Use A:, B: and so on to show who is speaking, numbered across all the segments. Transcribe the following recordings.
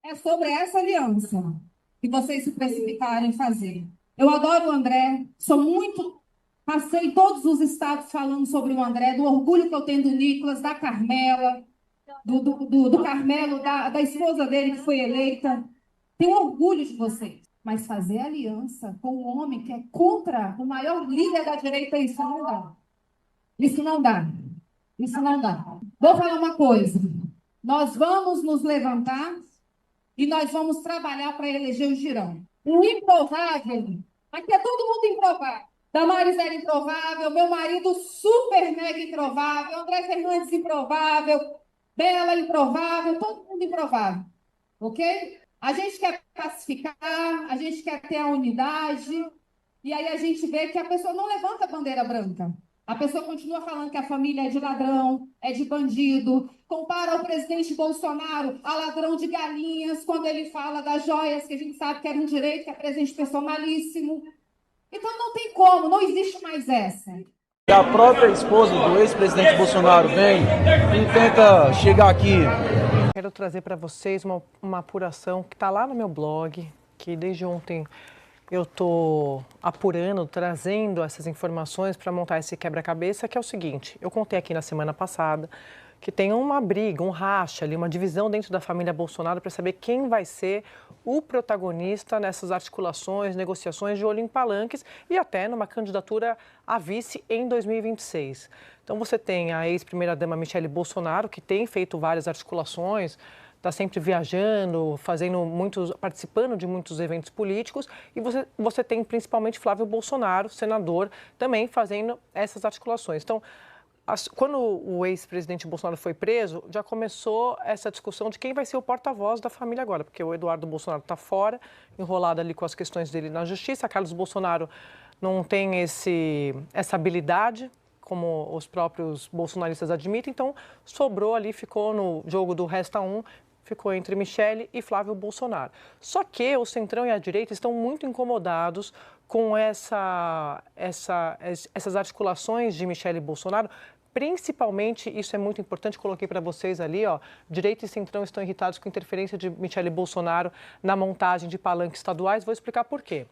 A: É sobre essa aliança que vocês se precipitaram em fazer. Eu adoro o André, sou muito. Passei todos os estados falando sobre o André, do orgulho que eu tenho do Nicolas, da Carmela, do Carmelo, da esposa dele que foi eleita. Tenho orgulho de vocês. Mas fazer aliança com um homem que é contra o maior líder da direita, isso não dá. Isso não dá. Isso não dá. Vou falar uma coisa. Nós vamos nos levantar e nós vamos trabalhar para eleger o Girão. O improvável, aqui é todo mundo improvável. Damares era improvável, meu marido super mega improvável, André Fernandes improvável, Bela improvável, todo mundo improvável, ok? A gente quer pacificar, a gente quer ter a unidade, e aí a gente vê que a pessoa não levanta a bandeira branca. A pessoa continua falando que a família é de ladrão, é de bandido. Compara o presidente Bolsonaro a ladrão de galinhas quando ele fala das joias, que a gente sabe que era um direito, que é presente personalíssimo. Então não tem como, não existe mais essa.
B: E a própria esposa do ex-presidente Bolsonaro vem e tenta chegar aqui.
C: Quero trazer para vocês uma apuração que está lá no meu blog, que desde ontem eu estou apurando, trazendo essas informações para montar esse quebra-cabeça, que é o seguinte: eu contei aqui na semana passada que tem uma briga, um racha ali, uma divisão dentro da família Bolsonaro para saber quem vai ser o protagonista nessas articulações, negociações de olho em palanques e até numa candidatura a vice em 2026. Então você tem a ex-primeira-dama Michele Bolsonaro, que tem feito várias articulações, está sempre viajando, participando de muitos eventos políticos, e você tem principalmente Flávio Bolsonaro, senador, também fazendo essas articulações. Então, quando o ex-presidente Bolsonaro foi preso, já começou essa discussão de quem vai ser o porta-voz da família agora, porque o Eduardo Bolsonaro está fora, enrolado ali com as questões dele na justiça. Carlos Bolsonaro não tem essa habilidade, como os próprios bolsonaristas admitem, então sobrou ali, ficou no jogo do resta um, ficou entre Michele e Flávio Bolsonaro. Só que o Centrão e a direita estão muito incomodados com essas articulações de Michele Bolsonaro. Principalmente, isso é muito importante, coloquei para vocês ali, ó, direita e centrão estão irritados com a interferência de Michele Bolsonaro na montagem de palanques estaduais. Vou explicar por quê.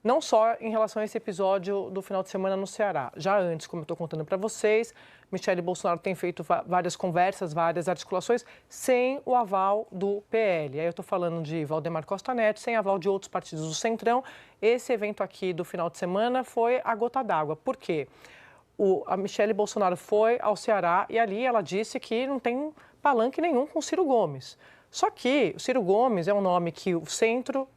C: Não só em relação a esse episódio do final de semana no Ceará. Já antes, como eu estou contando para vocês, Michele Bolsonaro tem feito várias conversas, várias articulações, sem o aval do PL. Aí eu estou falando de Valdemar Costa Neto, sem aval de outros partidos do Centrão. Esse evento aqui do final de semana foi a gota d'água. Por quê? A Michele Bolsonaro foi ao Ceará e ali ela disse que não tem palanque nenhum com o Ciro Gomes. Só que o Ciro Gomes é um nome que o Centrão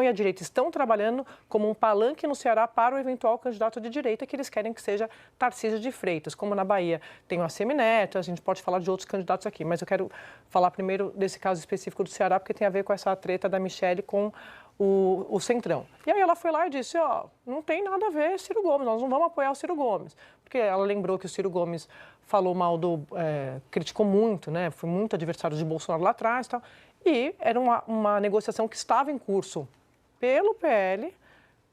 C: e a direita estão trabalhando como um palanque no Ceará para o eventual candidato de direita que eles querem que seja Tarcísio de Freitas. Como na Bahia tem o ACM Neto, a gente pode falar de outros candidatos aqui, mas eu quero falar primeiro desse caso específico do Ceará, porque tem a ver com essa treta da Michele com o Centrão. E aí ela foi lá e disse, ó, não tem nada a ver Ciro Gomes, nós não vamos apoiar o Ciro Gomes. Porque ela lembrou que o Ciro Gomes falou mal criticou muito, né, foi muito adversário de Bolsonaro lá atrás e tal. E era uma negociação que estava em curso pelo PL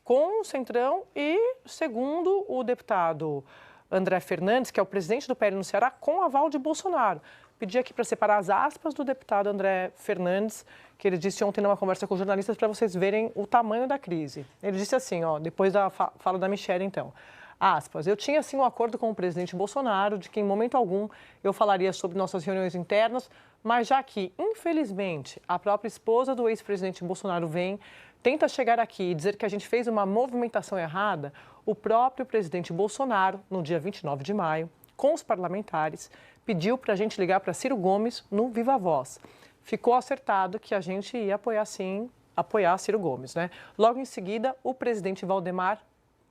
C: com o Centrão e, segundo o deputado André Fernandes, que é o presidente do PL no Ceará, com aval de Bolsonaro. Pedi aqui para separar as aspas do deputado André Fernandes, que ele disse ontem numa conversa com jornalistas, para vocês verem o tamanho da crise. Ele disse assim, ó, depois da fala da Michele, então, aspas, eu tinha sim um acordo com o presidente Bolsonaro de que em momento algum eu falaria sobre nossas reuniões internas, mas já que, infelizmente, a própria esposa do ex-presidente Bolsonaro tenta chegar aqui e dizer que a gente fez uma movimentação errada, o próprio presidente Bolsonaro, no dia 29 de maio, com os parlamentares, pediu para a gente ligar para Ciro Gomes no Viva Voz. Ficou acertado que a gente ia apoiar, sim, apoiar Ciro Gomes, né? Logo em seguida, o presidente Valdemar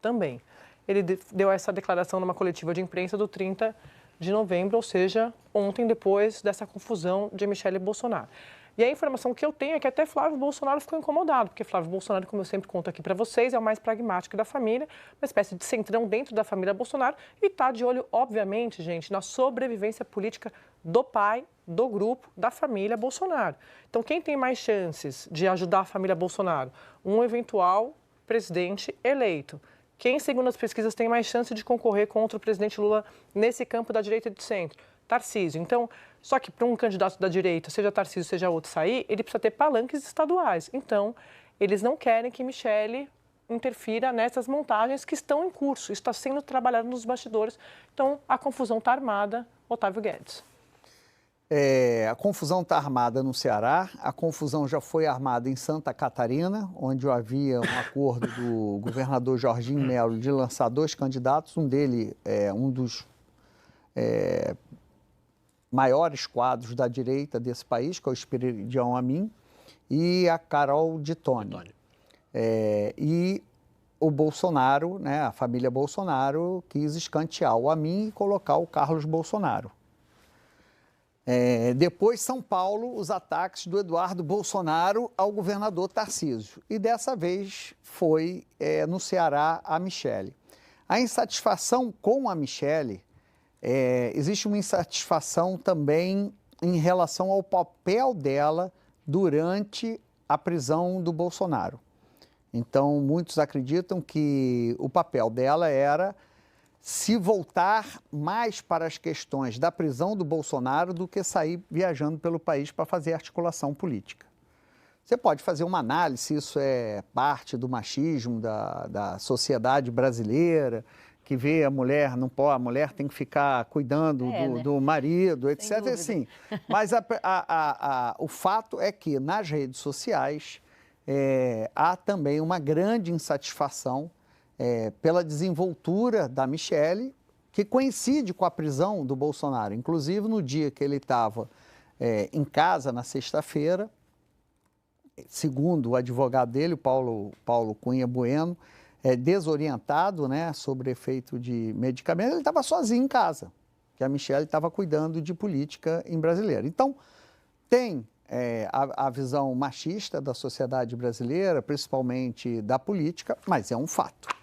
C: também. Ele deu essa declaração numa coletiva de imprensa do 30 de novembro, ou seja, ontem, depois dessa confusão de Michele Bolsonaro. E a informação que eu tenho é que até Flávio Bolsonaro ficou incomodado, porque Flávio Bolsonaro, como eu sempre conto aqui para vocês, é o mais pragmático da família, uma espécie de centrão dentro da família Bolsonaro e está de olho, obviamente, gente, na sobrevivência política do pai, do grupo, da família Bolsonaro. Então, quem tem mais chances de ajudar a família Bolsonaro? Um eventual presidente eleito. Quem, segundo as pesquisas, tem mais chance de concorrer contra o presidente Lula nesse campo da direita e do centro? Tarcísio. Então, Só que para um candidato da direita, seja Tarcísio, seja outro, sair, ele precisa ter palanques estaduais. Então, eles não querem que Michele interfira nessas montagens que estão em curso. Isso está sendo trabalhado nos bastidores. Então, a confusão está armada, Otávio Guedes.
D: A confusão está armada no Ceará, a confusão já foi armada em Santa Catarina, onde havia um acordo do governador Jorginho Melo de lançar 2 candidatos, um dele é um dos maiores quadros da direita desse país, que é o Esperidião Amin, e a Carol de Tone. E o Bolsonaro, né, a família Bolsonaro, quis escantear o Amin e colocar o Carlos Bolsonaro. Depois, São Paulo, os ataques do Eduardo Bolsonaro ao governador Tarcísio. E dessa vez foi no Ceará a Michele. A insatisfação com a Michele, existe uma insatisfação também em relação ao papel dela durante a prisão do Bolsonaro. Então, muitos acreditam que o papel dela era se voltar mais para as questões da prisão do Bolsonaro do que sair viajando pelo país para fazer articulação política. Você pode fazer uma análise se isso é parte do machismo da sociedade brasileira, que vê a mulher, não pode, a mulher tem que ficar cuidando do marido, etc. Assim. Mas o fato é que nas redes sociais há também uma grande insatisfação pela desenvoltura da Michele, que coincide com a prisão do Bolsonaro. Inclusive, no dia que ele estava em casa, na sexta-feira, segundo o advogado dele, o Paulo Cunha Bueno, desorientado, né, sobre efeito de medicamento, ele estava sozinho em casa, que a Michele estava cuidando de política em brasileira. Então, tem a visão machista da sociedade brasileira, principalmente da política, mas é um fato.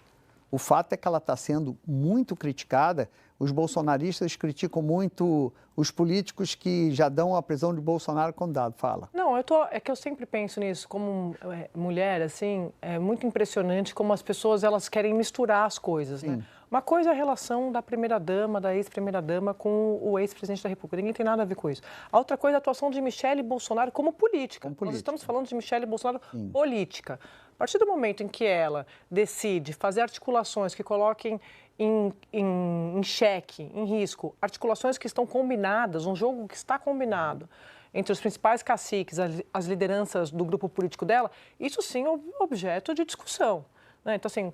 D: O fato é que ela está sendo muito criticada. Os bolsonaristas criticam muito os políticos que já dão a prisão de Bolsonaro como dado. Fala.
C: Não, é que eu sempre penso nisso, como mulher, assim, é muito impressionante como as pessoas elas querem misturar as coisas, né? Uma coisa é a relação da primeira-dama, da ex-primeira-dama com o ex-presidente da República. Ninguém tem nada a ver com isso. A outra coisa é a atuação de Michele Bolsonaro como política. Nós estamos falando de Michele Bolsonaro política. A partir do momento em que ela decide fazer articulações que coloquem em xeque, em risco, articulações que estão combinadas, um jogo que está combinado entre os principais caciques, as lideranças do grupo político dela, isso sim é objeto de discussão, né? Então, assim,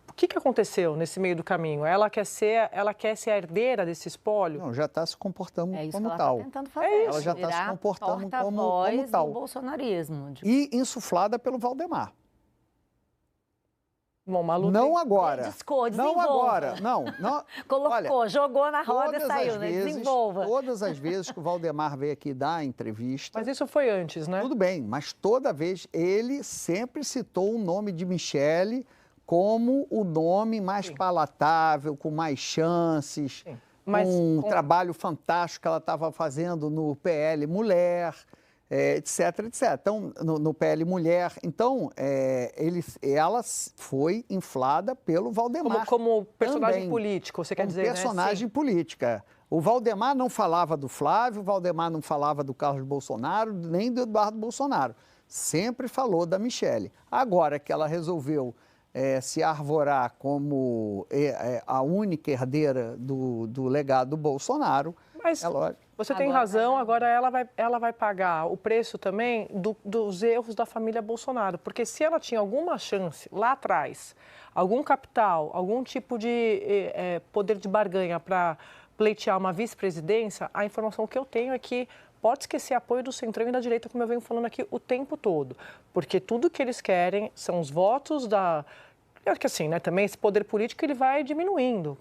C: o que aconteceu nesse meio do caminho? Ela quer ser a herdeira desse espólio?
D: Não, já está se comportando como
E: ela
D: tal.
E: Está tentando fazer.
D: Ela já está se comportando como tal.
E: Do bolsonarismo.
D: E insuflada pelo Valdemar.
C: Bom, Malu
D: não agora.
E: Não
D: agora. Não.
E: Colocou,
D: olha,
E: jogou na roda e saiu, né? Desenvolva.
D: Todas as vezes que o Valdemar veio aqui dar entrevista...
C: Mas isso foi antes, né?
D: Tudo bem, mas toda vez ele sempre citou o nome de Michele como o nome mais palatável, com mais chances, com um trabalho fantástico que ela estava fazendo no PL Mulher, etc, etc. Então, no PL Mulher. Então, ela foi inflada pelo Valdemar.
C: Como personagem também, político, você quer dizer, né?
D: Personagem política. O Valdemar não falava do Flávio, o Valdemar não falava do Carlos Bolsonaro, nem do Eduardo Bolsonaro. Sempre falou da Michele. Agora que ela resolveu se arvorar como a única herdeira do legado do Bolsonaro.
C: Mas você tem razão, agora ela vai pagar o preço também dos erros da família Bolsonaro. Porque se ela tinha alguma chance lá atrás, algum capital, algum tipo de poder de barganha para pleitear uma vice-presidência, a informação que eu tenho é que pode esquecer apoio do Centrão e da direita, como eu venho falando aqui o tempo todo. Porque tudo que eles querem são os votos da... Eu acho que assim, né, também esse poder político ele vai diminuindo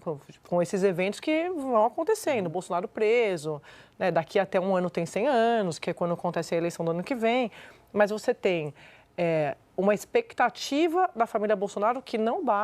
C: com esses eventos que vão acontecendo. Bolsonaro preso, né, daqui até um ano tem 100 anos, que é quando acontece a eleição do ano que vem. Mas você tem uma expectativa da família Bolsonaro que não bate